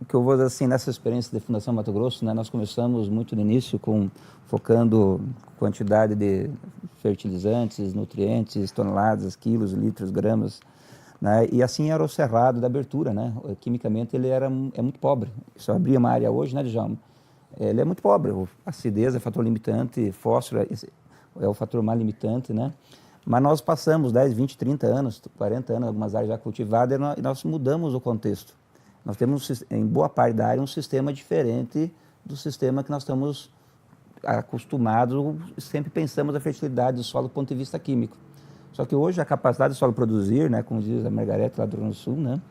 o que eu vou dizer assim, nessa experiência de Fundação Mato Grosso, né, nós começamos muito no início focando quantidade de fertilizantes, nutrientes, toneladas, quilos, litros, gramas, né, e assim era o cerrado da abertura, né, quimicamente ele é muito pobre. Se eu abrir uma área hoje, né, Djalma, ele é muito pobre, a acidez é fator limitante, fósforo é o fator mais limitante, né, mas nós passamos 10, 20, 30 anos, 40 anos, algumas áreas já cultivadas, e nós mudamos o contexto. Nós temos, em boa parte da área, um sistema diferente do sistema que nós estamos acostumados, sempre pensamos a fertilidade do solo do ponto de vista químico. Só que hoje a capacidade do solo produzir, né, como diz a Margarete lá do Rio Grande do Sul, né,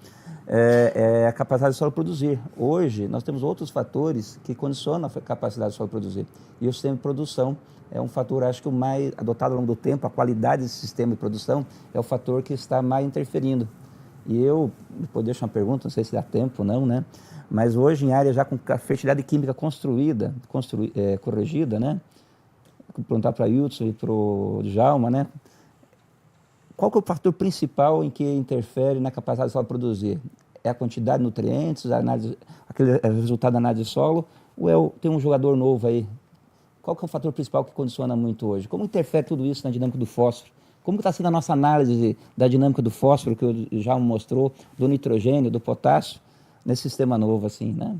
é a capacidade do solo produzir. Hoje nós temos outros fatores que condicionam a capacidade do solo produzir. E o sistema de produção é um fator, acho que o mais adotado ao longo do tempo, a qualidade desse sistema de produção é o fator que está mais interferindo. E eu, depois deixo uma pergunta, não sei se dá tempo ou não, né? Mas hoje, em área já com a fertilidade química corrigida, né? Vou perguntar para a Hudson e para o Djalma, né? Qual que é o fator principal em que interfere na capacidade do solo produzir? É a quantidade de nutrientes, aquele resultado da análise de solo, ou tem um jogador novo aí? Qual que é o fator principal que condiciona muito hoje? Como interfere tudo isso na dinâmica do fósforo? Como está sendo a nossa análise da dinâmica do fósforo, que o Djalma mostrou, do nitrogênio, do potássio, nesse sistema novo, assim, né?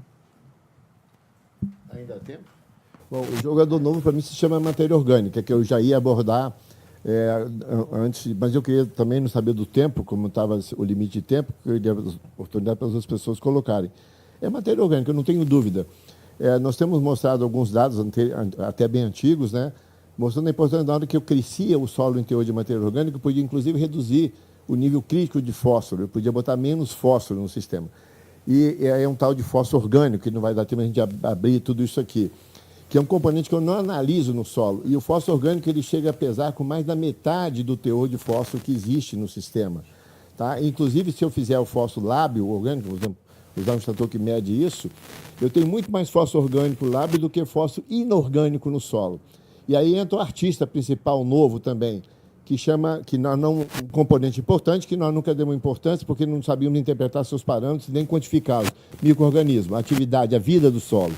Ainda há tempo? Bom, o jogador novo, para mim, se chama matéria orgânica, que eu já ia abordar antes, mas eu queria também não saber do tempo, como estava o limite de tempo, que eu dei a oportunidade para as outras pessoas colocarem. É matéria orgânica, eu não tenho dúvida. Nós temos mostrado alguns dados até bem antigos, né, mostrando a importância da hora que eu crescia o solo em teor de matéria orgânica, eu podia inclusive reduzir o nível crítico de fósforo, eu podia botar menos fósforo no sistema. E é um tal de fósforo orgânico, que não vai dar tempo a gente abrir tudo isso aqui, que é um componente que eu não analiso no solo. E o fósforo orgânico ele chega a pesar com mais da metade do teor de fósforo que existe no sistema. Tá? Inclusive, se eu fizer o fósforo lábio orgânico, por exemplo, usar um extrator que mede isso, eu tenho muito mais fósforo orgânico lábio do que fósforo inorgânico no solo. E aí entra o artista principal novo também, que nós não, um componente importante, que nós nunca demos importância, porque não sabíamos interpretar seus parâmetros nem quantificá-los. Micro-organismo, a atividade, a vida do solo.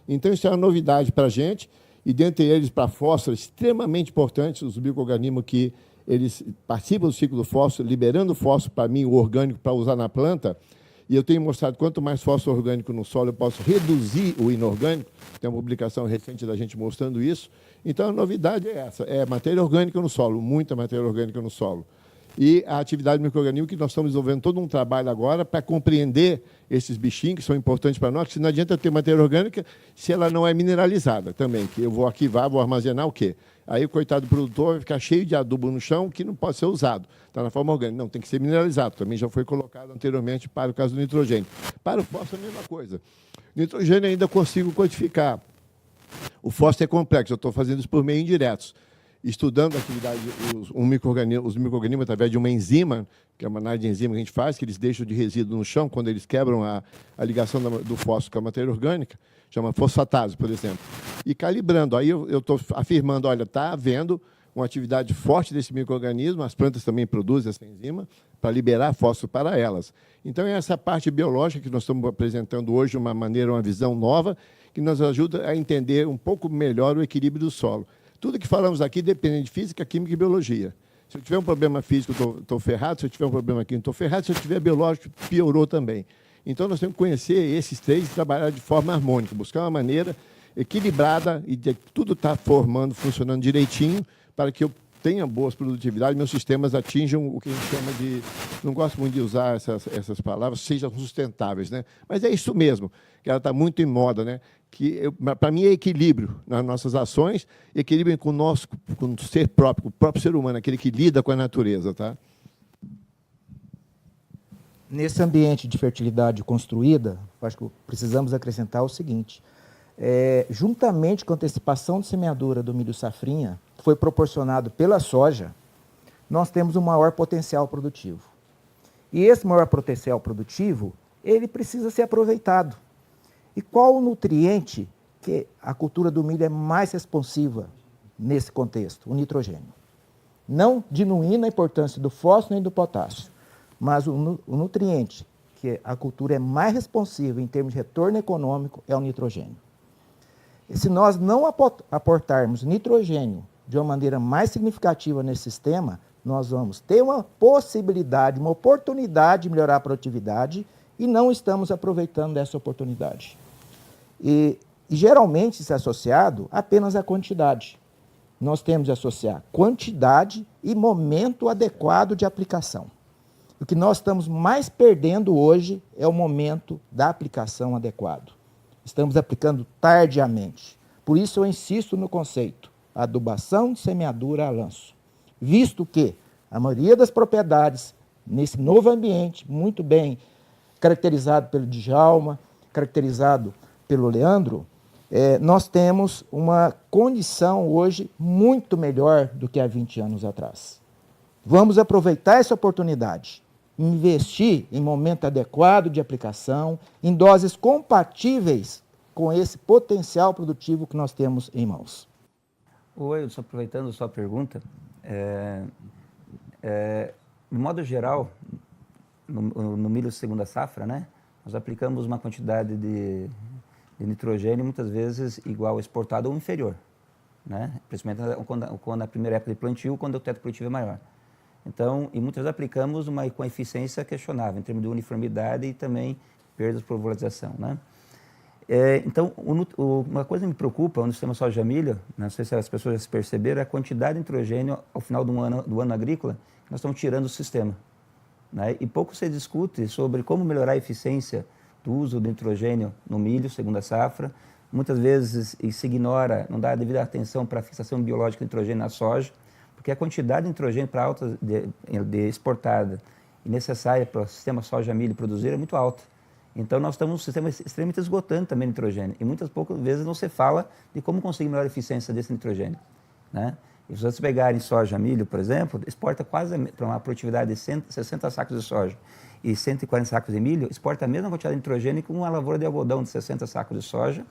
Então, isso é uma novidade para a gente, e dentre eles, para fósforo, extremamente importante, os micro-organismos que eles participam do ciclo do fósforo, liberando fósforo para mim, o orgânico, para usar na planta. E eu tenho mostrado quanto mais fósforo orgânico no solo, eu posso reduzir o inorgânico. Tem uma publicação recente da gente mostrando isso. Então, a novidade é essa, é matéria orgânica no solo, muita matéria orgânica no solo. E a atividade micro-organismo, que nós estamos desenvolvendo todo um trabalho agora para compreender esses bichinhos que são importantes para nós, que não adianta ter matéria orgânica se ela não é mineralizada também, que eu vou arquivar, vou armazenar o quê? Aí o coitado do produtor vai ficar cheio de adubo no chão que não pode ser usado. Está na forma orgânica. Não, tem que ser mineralizado. Também já foi colocado anteriormente para o caso do nitrogênio. Para o fósforo, a mesma coisa. Nitrogênio ainda consigo quantificar. O fósforo é complexo. Eu estou fazendo isso por meio indiretos. Estudando a atividade, os micro-organismos através de uma enzima, que é uma análise de enzima que a gente faz, que eles deixam de resíduo no chão quando eles quebram a ligação do fósforo com a matéria orgânica, chama fosfatase, por exemplo. E calibrando, aí eu estou afirmando, olha, está havendo uma atividade forte desse micro-organismo, as plantas também produzem essa enzima para liberar fósforo para elas. Então, é essa parte biológica que nós estamos apresentando hoje, uma visão nova, que nos ajuda a entender um pouco melhor o equilíbrio do solo. Tudo que falamos aqui depende de física, química e biologia. Se eu tiver um problema físico, estou ferrado. Se eu tiver um problema químico, estou ferrado. Se eu tiver biológico, piorou também. Então, nós temos que conhecer esses três e trabalhar de forma harmônica, buscar uma maneira equilibrada e de tudo estar funcionando direitinho para que eu tenha boas produtividades, meus sistemas atinjam o que a gente chama de, não gosto muito de usar essas palavras, sejam sustentáveis, né? Mas é isso mesmo, que ela está muito em moda, né? Para mim é equilíbrio nas nossas ações, equilíbrio com o ser próprio, com o próprio ser humano, aquele que lida com a natureza, tá? Nesse ambiente de fertilidade construída, acho que precisamos acrescentar o seguinte: juntamente com a antecipação de semeadura do milho safrinha, que foi proporcionado pela soja, nós temos um maior potencial produtivo. E esse maior potencial produtivo, ele precisa ser aproveitado. E qual o nutriente que a cultura do milho é mais responsiva nesse contexto? O nitrogênio. Não diminuindo a importância do fósforo nem do potássio, mas o nutriente que a cultura é mais responsiva em termos de retorno econômico é o nitrogênio. E se nós não aportarmos nitrogênio de uma maneira mais significativa nesse sistema, nós vamos ter uma possibilidade, uma oportunidade de melhorar a produtividade e não estamos aproveitando dessa oportunidade. E geralmente isso é associado apenas à quantidade. Nós temos de associar quantidade e momento adequado de aplicação. O que nós estamos mais perdendo hoje é o momento da aplicação adequado. Estamos aplicando tardiamente. Por isso eu insisto no conceito, adubação de semeadura a lanço. Visto que a maioria das propriedades, nesse novo ambiente, muito bem caracterizado pelo Djalma, caracterizado pelo Leandro, nós temos uma condição hoje muito melhor do que há 20 anos atrás. Vamos aproveitar essa oportunidade, investir em momento adequado de aplicação, em doses compatíveis com esse potencial produtivo que nós temos em mãos. Oi, só aproveitando a sua pergunta, de modo geral, no milho segunda safra, né, nós aplicamos uma quantidade de nitrogênio muitas vezes igual ao exportado ou inferior, né? Principalmente quando a primeira época de plantio, quando o teto produtivo é maior. Então, e muitas vezes aplicamos com eficiência questionável, em termos de uniformidade e também perdas por volatilização, né? Então, uma coisa que me preocupa no sistema soja-milho, não sei se as pessoas já se perceberam, é a quantidade de nitrogênio ao final do ano agrícola que nós estamos tirando do sistema, né? E pouco se discute sobre como melhorar a eficiência do uso do nitrogênio no milho, segunda safra. Muitas vezes se ignora, não dá a devida atenção para a fixação biológica de nitrogênio na soja, porque a quantidade de nitrogênio para alta de exportada e necessária para o sistema soja-milho produzir é muito alta. Então, nós estamos num sistema extremamente esgotando também nitrogênio. E muitas poucas vezes não se fala de como conseguir melhorar a eficiência desse nitrogênio, né? E se vocês pegarem soja-milho, por exemplo, exporta quase para uma produtividade de 60 sacos de soja e 140 sacos de milho, exporta a mesma quantidade de nitrogênio que uma lavoura de algodão de 60 sacos de soja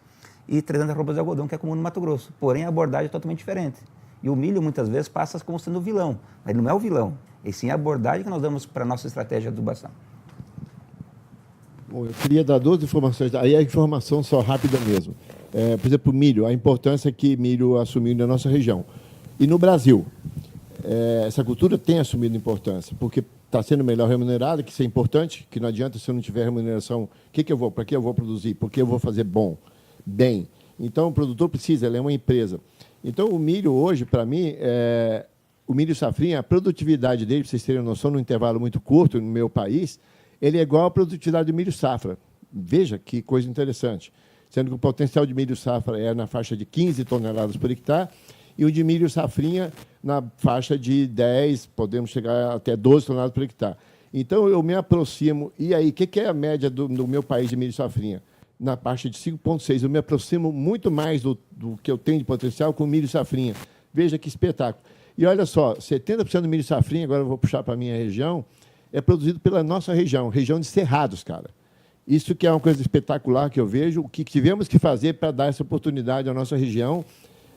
e 300 arrobas de algodão, que é comum no Mato Grosso. Porém, a abordagem é totalmente diferente. E o milho, muitas vezes, passa como sendo o vilão. Mas ele não é o vilão, e sim a abordagem que nós damos para a nossa estratégia de adubação. Bom, eu queria dar duas informações, aí a informação só rápida mesmo. Por exemplo, o milho, a importância que milho assumiu na nossa região. E no Brasil, essa cultura tem assumido importância, porque está sendo melhor remunerada, que isso é importante, que não adianta se eu não tiver remuneração, para que eu vou produzir, por que eu vou fazer bem. Então, o produtor precisa, ele é uma empresa. Então, o milho hoje, para mim, o milho safrinha, a produtividade dele, para vocês terem noção, num intervalo muito curto no meu país, ele é igual à produtividade do milho safra. Veja que coisa interessante. Sendo que o potencial de milho safra é na faixa de 15 toneladas por hectare, e o de milho safrinha na faixa de 10, podemos chegar até 12 toneladas por hectare. Então, eu me aproximo. E aí, o que é a média do meu país de milho safrinha? Na faixa de 5,6. Eu me aproximo muito mais do que eu tenho de potencial com o milho safrinha. Veja que espetáculo. E olha só, 70% do milho safrinha, agora eu vou puxar para a minha região, é produzido pela nossa região de Cerrados, cara. Isso que é uma coisa espetacular que eu vejo, o que tivemos que fazer para dar essa oportunidade à nossa região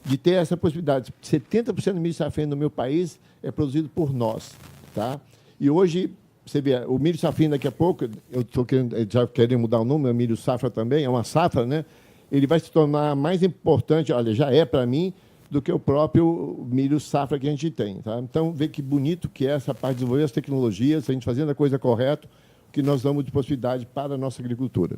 de ter essa possibilidade. 70% do milho safrinha no meu país é produzido por nós, tá? E hoje, você vê, o milho safrinha daqui a pouco, eu estou já querendo mudar o nome, é milho safra também, é uma safra, né? Ele vai se tornar mais importante, olha, já é para mim, do que o próprio milho safra que a gente tem, tá? Então, vê que bonito que é essa parte de desenvolver as tecnologias, a gente fazendo a coisa correta, que nós damos de possibilidade para a nossa agricultura.